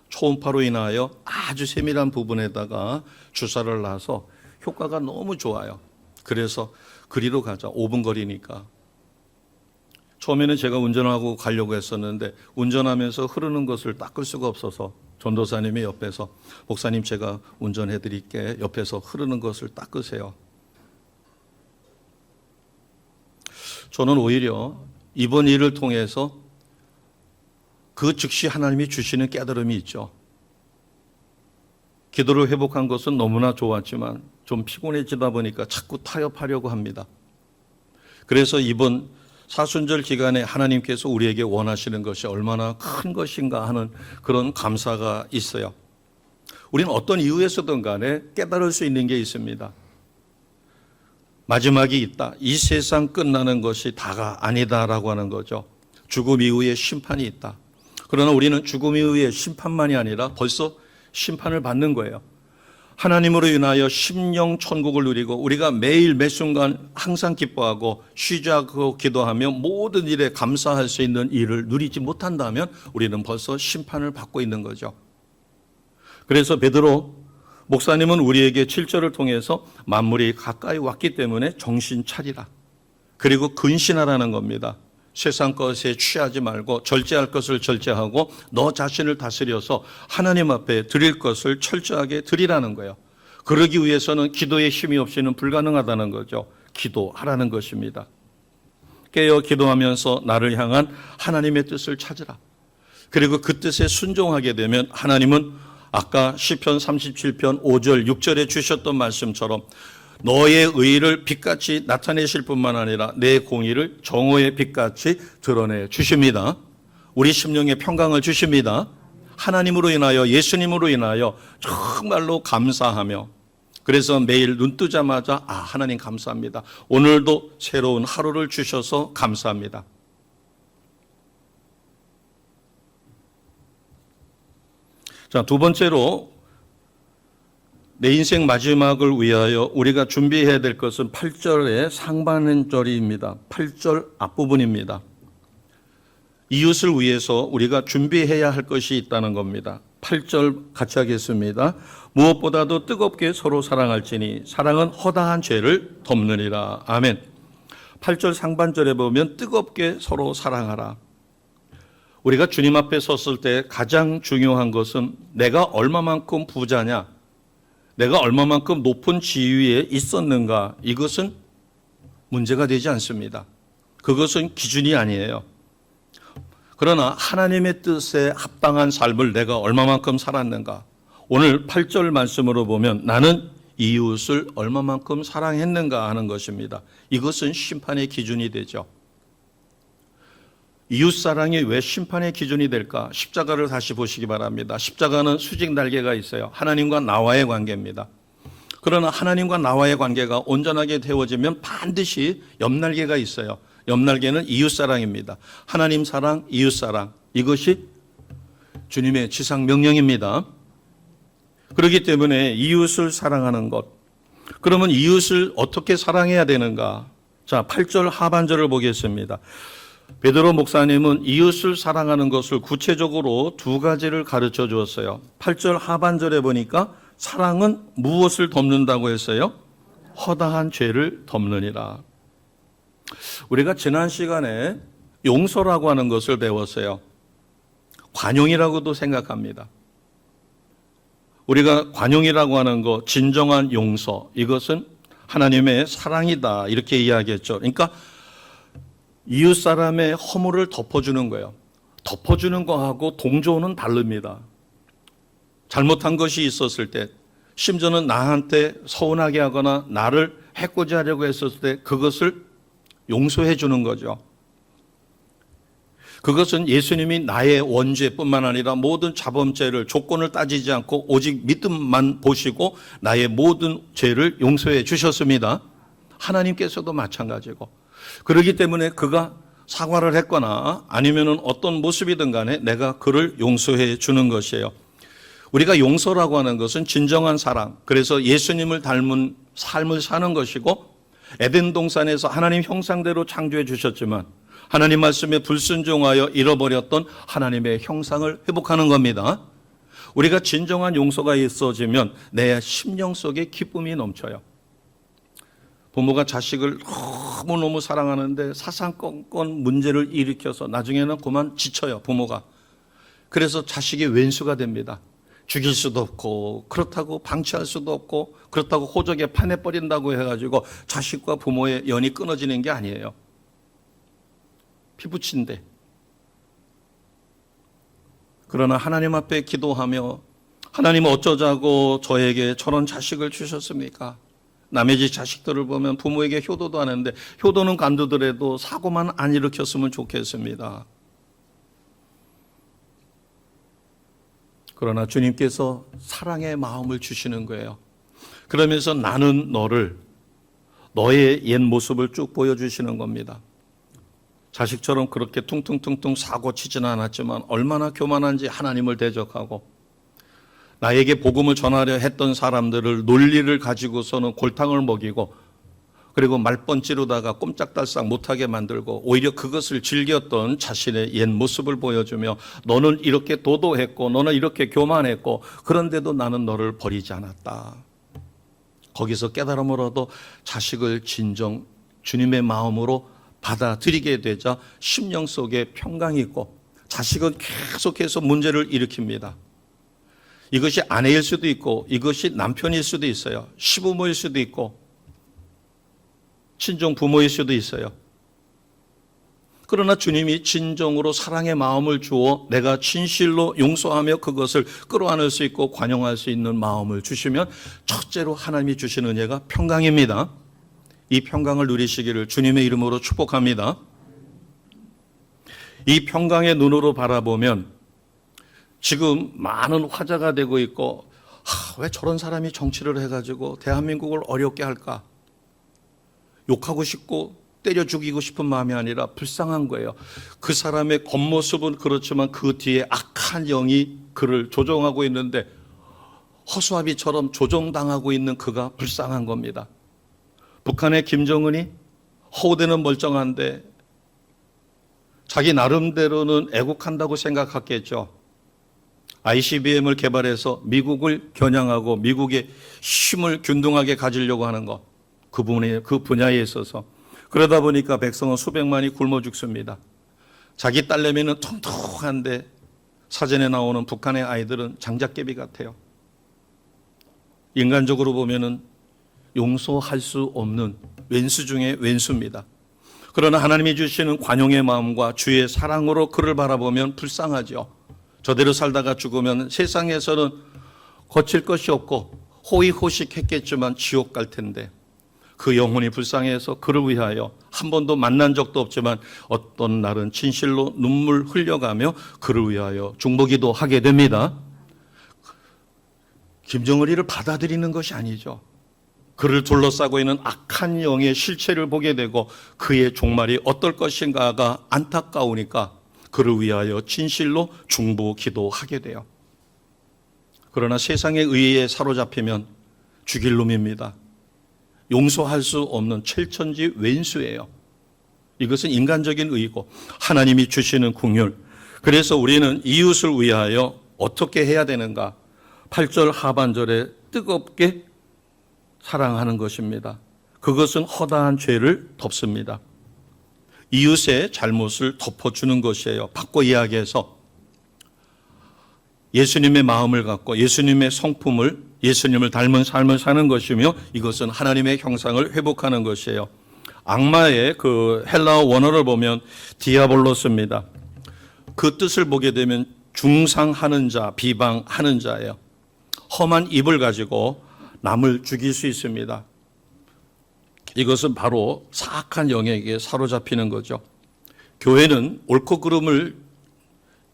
초음파로 인하여 아주 세밀한 부분에다가 주사를 놔서 효과가 너무 좋아요. 그래서 그리로 가자. 5분 거리니까. 처음에는 제가 운전하고 가려고 했었는데 운전하면서 흐르는 것을 닦을 수가 없어서 전도사님이 옆에서 목사님 제가 운전해 드릴게 옆에서 흐르는 것을 닦으세요. 저는 오히려 이번 일을 통해서 그 즉시 하나님이 주시는 깨달음이 있죠. 기도를 회복한 것은 너무나 좋았지만 좀 피곤해지다 보니까 자꾸 타협하려고 합니다. 그래서 이번 사순절 기간에 하나님께서 우리에게 원하시는 것이 얼마나 큰 것인가 하는 그런 감사가 있어요. 우리는 어떤 이유에서든 간에 깨달을 수 있는 게 있습니다. 마지막이 있다. 이 세상 끝나는 것이 다가 아니다라고 하는 거죠. 죽음 이후에 심판이 있다. 그러나 우리는 죽음 이후의 심판만이 아니라 벌써 심판을 받는 거예요. 하나님으로 인하여 심령 천국을 누리고 우리가 매일 매 순간 항상 기뻐하고 쉬지 않고 기도하며 모든 일에 감사할 수 있는 일을 누리지 못한다면 우리는 벌써 심판을 받고 있는 거죠. 그래서 베드로 목사님은 우리에게 7절을 통해서 만물이 가까이 왔기 때문에 정신 차리라. 그리고 근신하라는 겁니다. 세상 것에 취하지 말고 절제할 것을 절제하고 너 자신을 다스려서 하나님 앞에 드릴 것을 철저하게 드리라는 거예요. 그러기 위해서는 기도의 힘이 없이는 불가능하다는 거죠. 기도하라는 것입니다. 깨어 기도하면서 나를 향한 하나님의 뜻을 찾으라. 그리고 그 뜻에 순종하게 되면 하나님은 아까 시편 37편 5절 6절에 주셨던 말씀처럼 너의 의를 빛같이 나타내실 뿐만 아니라 내 공의를 정오의 빛같이 드러내 주십니다. 우리 심령에 평강을 주십니다. 하나님으로 인하여 예수님으로 인하여 정말로 감사하며 그래서 매일 눈 뜨자마자 하나님 감사합니다. 오늘도 새로운 하루를 주셔서 감사합니다. 자, 두 번째로 내 인생 마지막을 위하여 우리가 준비해야 될 것은 8절의 상반절입니다. 8절 앞부분입니다. 이웃을 위해서 우리가 준비해야 할 것이 있다는 겁니다. 8절 같이 하겠습니다. 무엇보다도 뜨겁게 서로 사랑할지니 사랑은 허다한 죄를 덮느니라. 아멘. 8절 상반절에 보면 뜨겁게 서로 사랑하라. 우리가 주님 앞에 섰을 때 가장 중요한 것은 내가 얼마만큼 부자냐, 내가 얼마만큼 높은 지위에 있었는가, 이것은 문제가 되지 않습니다. 그것은 기준이 아니에요. 그러나 하나님의 뜻에 합당한 삶을 내가 얼마만큼 살았는가. 오늘 8절 말씀으로 보면 나는 이웃을 얼마만큼 사랑했는가 하는 것입니다. 이것은 심판의 기준이 되죠. 이웃사랑이 왜 심판의 기준이 될까? 십자가를 다시 보시기 바랍니다. 십자가는 수직 날개가 있어요. 하나님과 나와의 관계입니다. 그러나 하나님과 나와의 관계가 온전하게 되어지면 반드시 옆날개가 있어요. 옆날개는 이웃사랑입니다. 하나님 사랑, 이웃사랑, 이것이 주님의 지상 명령입니다. 그렇기 때문에 이웃을 사랑하는 것. 그러면 이웃을 어떻게 사랑해야 되는가? 자, 8절 하반절을 보겠습니다. 베드로 목사님은 이웃을 사랑하는 것을 구체적으로 두 가지를 가르쳐 주었어요. 8절 하반절에 보니까 사랑은 무엇을 덮는다고 했어요? 허다한 죄를 덮느니라. 우리가 지난 시간에 용서라고 하는 것을 배웠어요. 관용이라고도 생각합니다. 우리가 관용이라고 하는 것, 진정한 용서, 이것은 하나님의 사랑이다 이렇게 이야기했죠. 그러니까 이웃 사람의 허물을 덮어주는 거예요. 덮어주는 거하고 동조는 다릅니다. 잘못한 것이 있었을 때, 심지어는 나한테 서운하게 하거나 나를 해코지하려고 했었을 때 그것을 용서해 주는 거죠. 그것은 예수님이 나의 원죄뿐만 아니라 모든 자범죄를 조건을 따지지 않고 오직 믿음만 보시고 나의 모든 죄를 용서해 주셨습니다. 하나님께서도 마찬가지고. 그렇기 때문에 그가 사과를 했거나 아니면은 어떤 모습이든 간에 내가 그를 용서해 주는 것이에요. 우리가 용서라고 하는 것은 진정한 사랑, 그래서 예수님을 닮은 삶을 사는 것이고, 에덴 동산에서 하나님 형상대로 창조해 주셨지만 하나님 말씀에 불순종하여 잃어버렸던 하나님의 형상을 회복하는 겁니다. 우리가 진정한 용서가 있어지면 내 심령 속에 기쁨이 넘쳐요. 부모가 자식을 너무너무 사랑하는데 사사건건 문제를 일으켜서 나중에는 그만 지쳐요, 부모가. 그래서 자식이 왼수가 됩니다. 죽일 수도 없고, 그렇다고 방치할 수도 없고, 그렇다고 호적에 파내버린다고 해가지고 자식과 부모의 연이 끊어지는 게 아니에요. 피부친데. 그러나 하나님 앞에 기도하며 하나님 어쩌자고 저에게 저런 자식을 주셨습니까? 남의 집 자식들을 보면 부모에게 효도도 하는데 효도는 간두더라도 사고만 안 일으켰으면 좋겠습니다. 그러나 주님께서 사랑의 마음을 주시는 거예요. 그러면서 나는 너를, 너의 옛 모습을 쭉 보여주시는 겁니다. 자식처럼 그렇게 퉁퉁퉁퉁 사고 치지는 않았지만 얼마나 교만한지 하나님을 대적하고, 나에게 복음을 전하려 했던 사람들을 논리를 가지고서는 골탕을 먹이고, 그리고 말번지르다가 꼼짝달싹 못하게 만들고, 오히려 그것을 즐겼던 자신의 옛 모습을 보여주며 너는 이렇게 도도했고 너는 이렇게 교만했고 그런데도 나는 너를 버리지 않았다. 거기서 깨달음을 얻어 자식을 진정 주님의 마음으로 받아들이게 되자 심령 속에 평강이 있고, 자식은 계속해서 문제를 일으킵니다. 이것이 아내일 수도 있고 이것이 남편일 수도 있어요. 시부모일 수도 있고 친정 부모일 수도 있어요. 그러나 주님이 진정으로 사랑의 마음을 주어 내가 진실로 용서하며 그것을 끌어안을 수 있고 관용할 수 있는 마음을 주시면 첫째로 하나님이 주시는 은혜가 평강입니다. 이 평강을 누리시기를 주님의 이름으로 축복합니다. 이 평강의 눈으로 바라보면 지금 많은 화제가 되고 있고, 왜 저런 사람이 정치를 해가지고 대한민국을 어렵게 할까? 욕하고 싶고 때려 죽이고 싶은 마음이 아니라 불쌍한 거예요. 그 사람의 겉모습은 그렇지만 그 뒤에 악한 영이 그를 조종하고 있는데 허수아비처럼 조종당하고 있는 그가 불쌍한 겁니다. 북한의 김정은이 허우대는 멀쩡한데 자기 나름대로는 애국한다고 생각했겠죠. ICBM을 개발해서 미국을 겨냥하고 미국의 힘을 균등하게 가지려고 하는 것, 그 분야에 있어서. 그러다 보니까 백성은 수백만이 굶어 죽습니다. 자기 딸내미는 통통한데 사전에 나오는 북한의 아이들은 장작개비 같아요. 인간적으로 보면은 용서할 수 없는 왼수 중에 왼수입니다. 그러나 하나님이 주시는 관용의 마음과 주의 사랑으로 그를 바라보면 불쌍하죠. 저대로 살다가 죽으면 세상에서는 거칠 것이 없고 호의호식했겠지만 지옥 갈 텐데, 그 영혼이 불쌍해서 그를 위하여 한 번도 만난 적도 없지만 어떤 날은 진실로 눈물 흘려가며 그를 위하여 중보기도 하게 됩니다. 김정은이를 받아들이는 것이 아니죠. 그를 둘러싸고 있는 악한 영의 실체를 보게 되고 그의 종말이 어떨 것인가가 안타까우니까 그를 위하여 진실로 중보기도 하게 돼요. 그러나 세상의 의의에 사로잡히면 죽일 놈입니다. 용서할 수 없는 칠천지 왼수예요. 이것은 인간적인 의고 하나님이 주시는 긍휼. 그래서 우리는 이웃을 위하여 어떻게 해야 되는가? 8절 하반절에 뜨겁게 사랑하는 것입니다. 그것은 허다한 죄를 덮습니다. 이웃의 잘못을 덮어주는 것이에요. 바꿔 이야기해서 예수님의 마음을 갖고 예수님의 성품을, 예수님을 닮은 삶을 사는 것이며 이것은 하나님의 형상을 회복하는 것이에요. 악마의 그 헬라어 원어를 보면 디아볼로스입니다. 그 뜻을 보게 되면 중상하는 자, 비방하는 자예요. 험한 입을 가지고 남을 죽일 수 있습니다. 이것은 바로 사악한 영에게 사로잡히는 거죠. 교회는 옳고 그름을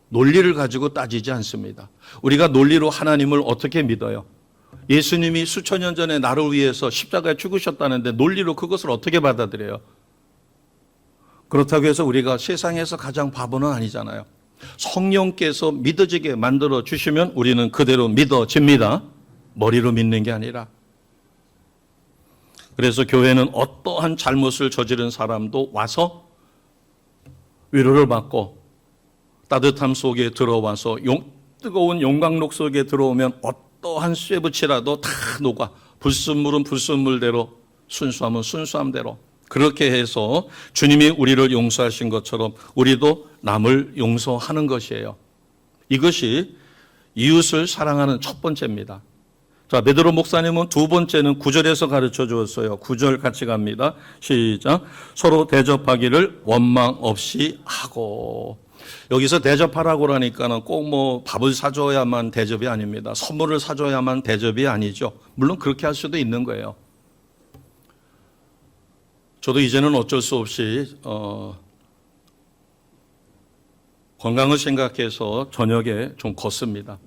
논리를 가지고 따지지 않습니다. 우리가 논리로 하나님을 어떻게 믿어요? 예수님이 수천 년 전에 나를 위해서 십자가에 죽으셨다는데 논리로 그것을 어떻게 받아들여요? 그렇다고 해서 우리가 세상에서 가장 바보는 아니잖아요. 성령께서 믿어지게 만들어 주시면 우리는 그대로 믿어집니다. 머리로 믿는 게 아니라. 그래서 교회는 어떠한 잘못을 저지른 사람도 와서 위로를 받고 따뜻함 속에 들어와서 뜨거운 용광록 속에 들어오면 어떠한 쇠붙이라도 다 녹아. 불순물은 불순물대로, 순수함은 순수함대로. 그렇게 해서 주님이 우리를 용서하신 것처럼 우리도 남을 용서하는 것이에요. 이것이 이웃을 사랑하는 첫 번째입니다. 자, 베드로 목사님은 두 번째는 9절에서 가르쳐 주었어요. 9절 같이 갑니다. 시작. 서로 대접하기를 원망 없이 하고. 여기서 대접하라고 하니까는 꼭 뭐 밥을 사줘야만 대접이 아닙니다. 선물을 사줘야만 대접이 아니죠. 물론 그렇게 할 수도 있는 거예요. 저도 이제는 어쩔 수 없이 건강을 생각해서 저녁에 좀 걷습니다.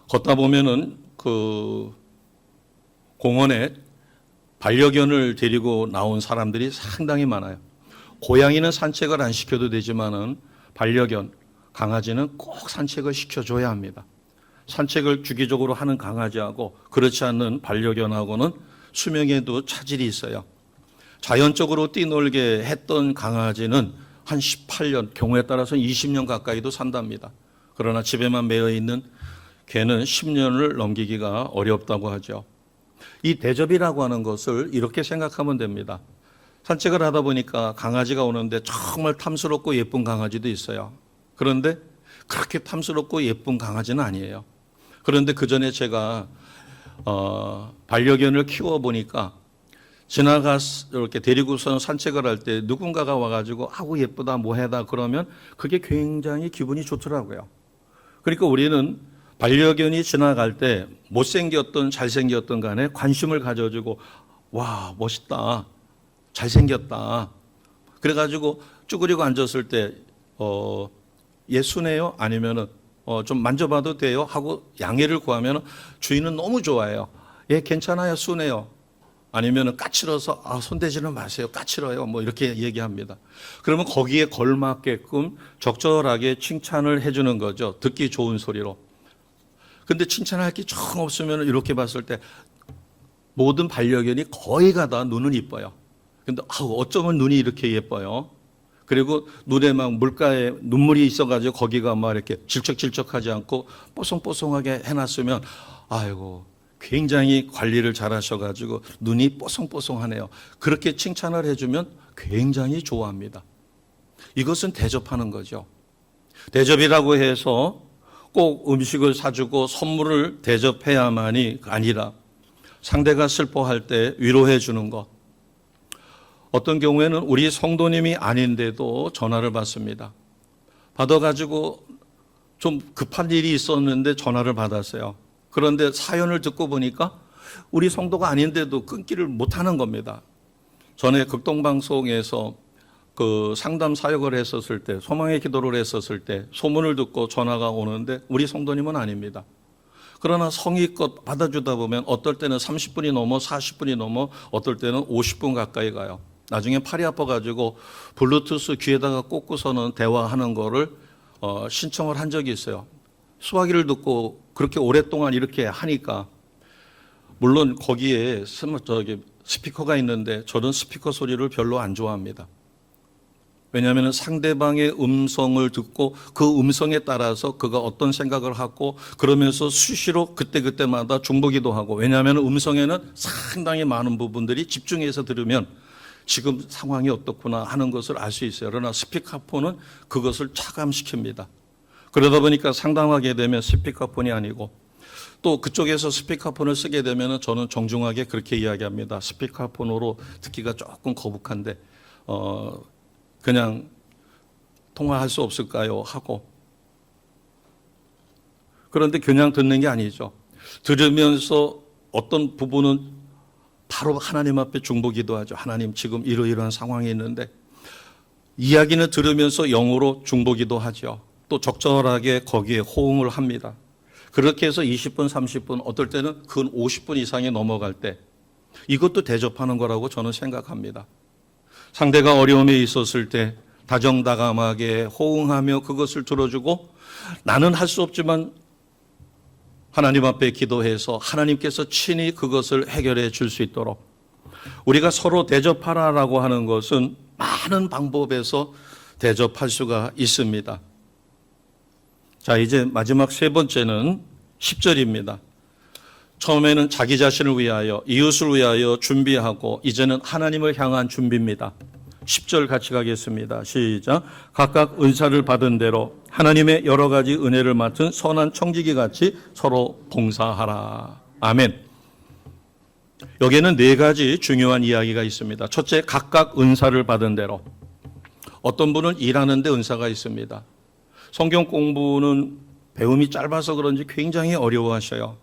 걷다 보면은 그 공원에 반려견을 데리고 나온 사람들이 상당히 많아요. 고양이는 산책을 안 시켜도 되지만은 반려견, 강아지는 꼭 산책을 시켜줘야 합니다. 산책을 주기적으로 하는 강아지하고 그렇지 않는 반려견하고는 수명에도 차질이 있어요. 자연적으로 뛰놀게 했던 강아지는 한 18년, 경우에 따라서는 20년 가까이도 산답니다. 그러나 집에만 매여 있는 개는 10년을 넘기기가 어렵다고 하죠. 이 대접이라고 하는 것을 이렇게 생각하면 됩니다. 산책을 하다 보니까 강아지가 오는데 정말 탐스럽고 예쁜 강아지도 있어요. 그런데 그렇게 탐스럽고 예쁜 강아지는 아니에요. 그런데 그 전에 제가 반려견을 키워보니까 이렇게 데리고서 산책을 할 때 누군가가 와가지고 아우 예쁘다 뭐해다 그러면 그게 굉장히 기분이 좋더라고요. 그러니까 우리는 반려견이 지나갈 때 못생겼던 잘생겼던 간에 관심을 가져주고 와 멋있다 잘생겼다 그래가지고 쭈그리고 앉았을 때 얘 순해요? 아니면은 좀 만져봐도 돼요? 하고 양해를 구하면 주인은 너무 좋아해요. 얘 괜찮아요? 순해요? 아니면은 까칠어서 손대지는 마세요. 까칠어요. 뭐 이렇게 얘기합니다. 그러면 거기에 걸맞게끔 적절하게 칭찬을 해주는 거죠. 듣기 좋은 소리로. 근데 칭찬할 게 정 없으면 이렇게 봤을 때 모든 반려견이 거의가 다 눈은 이뻐요. 근데 어쩌면 눈이 이렇게 예뻐요. 그리고 눈에 막 물가에 눈물이 있어가지고 거기가 막 이렇게 질척질척하지 않고 뽀송뽀송하게 해놨으면 아이고 굉장히 관리를 잘 하셔가지고 눈이 뽀송뽀송하네요. 그렇게 칭찬을 해주면 굉장히 좋아합니다. 이것은 대접하는 거죠. 대접이라고 해서 꼭 음식을 사주고 선물을 대접해야만이 아니라 상대가 슬퍼할 때 위로해 주는 것. 어떤 경우에는 우리 성도님이 아닌데도 전화를 받습니다. 받아가지고 좀 급한 일이 있었는데 전화를 받았어요. 그런데 사연을 듣고 보니까 우리 성도가 아닌데도 끊기를 못하는 겁니다. 전에 극동방송에서 그 상담 사역을 했었을 때, 소망의 기도를 했었을 때 소문을 듣고 전화가 오는데 우리 성도님은 아닙니다. 그러나 성의껏 받아주다 보면 어떨 때는 30분이 넘어 40분이 넘어 어떨 때는 50분 가까이 가요. 나중에 팔이 아파가지고 블루투스 귀에다가 꽂고서는 대화하는 거를 신청을 한 적이 있어요. 수화기를 듣고 그렇게 오랫동안 이렇게 하니까 물론 거기에 스피커가 있는데 저는 스피커 소리를 별로 안 좋아합니다. 왜냐하면 상대방의 음성을 듣고 그 음성에 따라서 그가 어떤 생각을 하고 그러면서 수시로 그때그때마다 중보기도 하고, 왜냐하면 음성에는 상당히 많은 부분들이 집중해서 들으면 지금 상황이 어떻구나 하는 것을 알 수 있어요. 그러나 스피커폰은 그것을 차감시킵니다. 그러다 보니까 상담하게 되면 스피커폰이 아니고, 또 그쪽에서 스피커폰을 쓰게 되면 저는 정중하게 그렇게 이야기합니다. 스피커폰으로 듣기가 조금 거북한데 그냥 통화할 수 없을까요? 하고. 그런데 그냥 듣는 게 아니죠. 들으면서 어떤 부분은 바로 하나님 앞에 중보기도 하죠. 하나님, 지금 이러이러한 상황이 있는데, 이야기는 들으면서 영어로 중보기도 하죠. 또 적절하게 거기에 호응을 합니다. 그렇게 해서 20분, 30분, 어떨 때는 근 50분 이상이 넘어갈 때, 이것도 대접하는 거라고 저는 생각합니다. 상대가 어려움에 있었을 때 다정다감하게 호응하며 그것을 들어주고, 나는 할 수 없지만 하나님 앞에 기도해서 하나님께서 친히 그것을 해결해 줄 수 있도록, 우리가 서로 대접하라라고 하는 것은 많은 방법에서 대접할 수가 있습니다. 자, 이제 마지막 세 번째는 10절입니다. 처음에는 자기 자신을 위하여, 이웃을 위하여 준비하고, 이제는 하나님을 향한 준비입니다. 10절 같이 가겠습니다. 시작. 각각 은사를 받은 대로 하나님의 여러 가지 은혜를 맡은 선한 청지기 같이 서로 봉사하라. 아멘. 여기에는 네 가지 중요한 이야기가 있습니다. 첫째, 각각 은사를 받은 대로. 어떤 분은 일하는데 은사가 있습니다. 성경 공부는 배움이 짧아서 그런지 굉장히 어려워하셔요.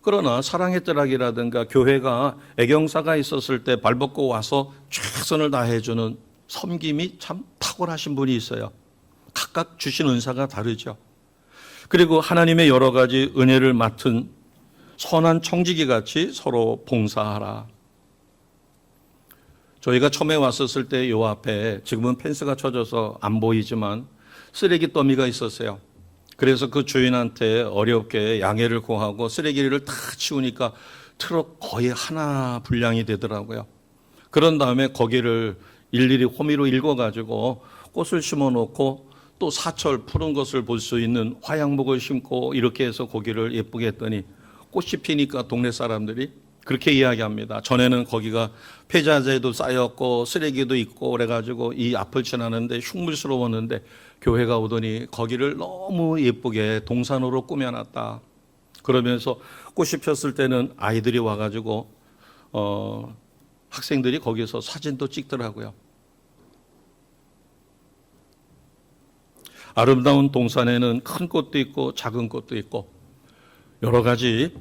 그러나 사랑의 뜰락이라든가 교회가 애경사가 있었을 때 발벗고 와서 최선을 다해주는 섬김이 참 탁월하신 분이 있어요. 각각 주신 은사가 다르죠. 그리고 하나님의 여러 가지 은혜를 맡은 선한 청지기 같이 서로 봉사하라. 저희가 처음에 왔었을 때 요 앞에, 지금은 펜스가 쳐져서 안 보이지만 쓰레기 더미가 있었어요. 그래서 그 주인한테 어렵게 양해를 구하고 쓰레기를 다 치우니까 트럭 거의 하나 분량이 되더라고요. 그런 다음에 거기를 일일이 호미로 읽어가지고 꽃을 심어놓고 또 사철 푸른 것을 볼 수 있는 화양목을 심고 이렇게 해서 거기를 예쁘게 했더니 꽃이 피니까 동네 사람들이 그렇게 이야기합니다. 전에는 거기가 폐자재도 쌓였고 쓰레기도 있고 그래가지고 이 앞을 지나는데 흉물스러웠는데 교회가 오더니 거기를 너무 예쁘게 동산으로 꾸며놨다. 그러면서 꽃이 폈을 때는 아이들이 와가지고 학생들이 거기서 사진도 찍더라고요. 아름다운 동산에는 큰 꽃도 있고 작은 꽃도 있고 여러 가지,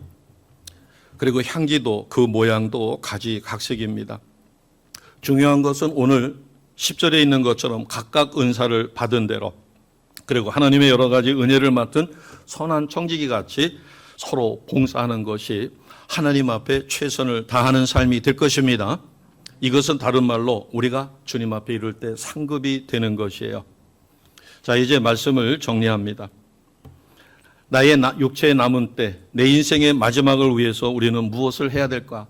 그리고 향기도 그 모양도 가지각색입니다. 중요한 것은 오늘 10절에 있는 것처럼 각각 은사를 받은 대로, 그리고 하나님의 여러 가지 은혜를 맡은 선한 청지기 같이 서로 봉사하는 것이 하나님 앞에 최선을 다하는 삶이 될 것입니다. 이것은 다른 말로 우리가 주님 앞에 이를 때 상급이 되는 것이에요. 자, 이제 말씀을 정리합니다. 나의 육체의 남은 때, 내 인생의 마지막을 위해서 우리는 무엇을 해야 될까?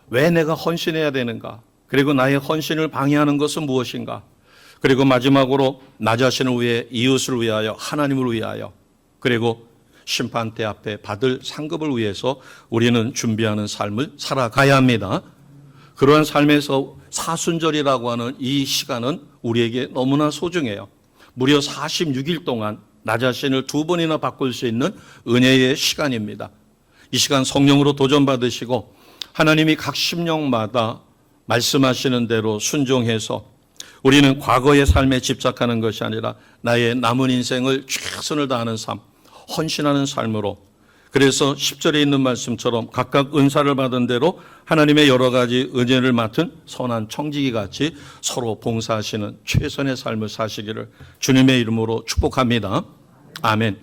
왜 내가 헌신해야 되는가? 그리고 나의 헌신을 방해하는 것은 무엇인가? 그리고 마지막으로 나 자신을 위해, 이웃을 위하여, 하나님을 위하여, 그리고 심판대 앞에 받을 상급을 위해서 우리는 준비하는 삶을 살아가야 합니다. 그러한 삶에서 사순절이라고 하는 이 시간은 우리에게 너무나 소중해요. 무려 46일 동안 나 자신을 2번이나 바꿀 수 있는 은혜의 시간입니다. 이 시간 성령으로 도전받으시고 하나님이 각 심령마다 말씀하시는 대로 순종해서 우리는 과거의 삶에 집착하는 것이 아니라 나의 남은 인생을 최선을 다하는 삶, 헌신하는 삶으로, 그래서 10절에 있는 말씀처럼 각각 은사를 받은 대로 하나님의 여러 가지 은혜를 맡은 선한 청지기 같이 서로 봉사하시는 최선의 삶을 사시기를 주님의 이름으로 축복합니다. 아멘.